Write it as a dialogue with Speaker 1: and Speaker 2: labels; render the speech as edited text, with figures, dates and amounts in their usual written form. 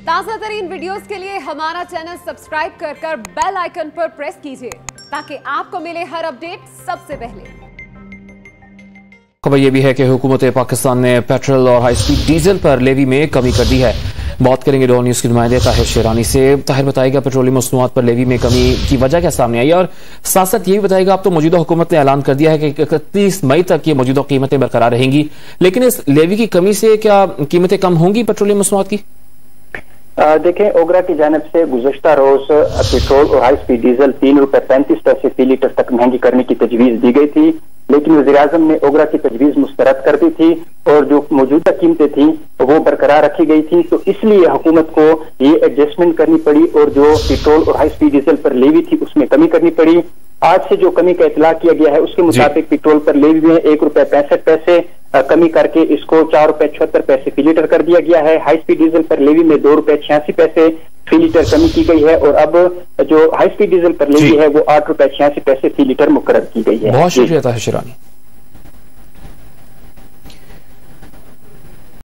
Speaker 1: ताज़ा तरीन वीडियोस के लिए हमारा चैनल सब्सक्राइब कर बेल आइकन पर प्रेस कीजिए ताकि आपको मिले हर अपडेट सबसे पहले।
Speaker 2: खबर यह भी है कि हुकूमत पाकिस्तान ने पेट्रोल और हाई स्पीड डीजल पर लेवी में कमी कर दी है। बात करेंगे डॉन न्यूज के नुमाइंदे ताहिर शेरानी से। ताहिर बताएगा पेट्रोलियम मसनूआत पर लेवी में कमी की वजह क्या सामने आई, और साथ साथ ये भी बताएगा अब तो मौजूदा हुकूमत ने ऐलान कर दिया है कि 31 मई तक ये मौजूदा कीमतें बरकरार रहेंगी, लेकिन इस लेवी की कमी से क्या कीमतें कम होंगी पेट्रोलियम मसनूआत की?
Speaker 3: देखें, ओगरा की जानिब से गुज़श्ता रोज पेट्रोल और हाई स्पीड डीजल 3 रुपए 35 पैसे फी लीटर तक महंगी करने की तजवीज दी गई थी, लेकिन वज़ीर आज़म ने ओगरा की तजवीज मुस्तरद कर दी थी और जो मौजूदा कीमतें थी वो बरकरार रखी गई थी। तो इसलिए हुकूमत को ये एडजस्टमेंट करनी पड़ी और जो पेट्रोल और हाई स्पीड डीजल पर लेवी थी उसमें कमी करनी पड़ी। आज से जो कमी का इतला किया गया है उसके मुताबिक पेट्रोल पर लेवी में 1 रुपए 65 पैसे कमी करके इसको 4 रुपए 76 पैसे फी लीटर कर दिया गया है। हाई स्पीड डीजल पर लेवी में 2 रुपए 86 पैसे फी लीटर कमी की गई है और अब जो हाई स्पीड डीजल पर लेवी है वो 8 रुपए 86 पैसे फी लीटर मुकर्रर की गई है।
Speaker 2: बहुत शुक्रिया ताहिर शेरानी।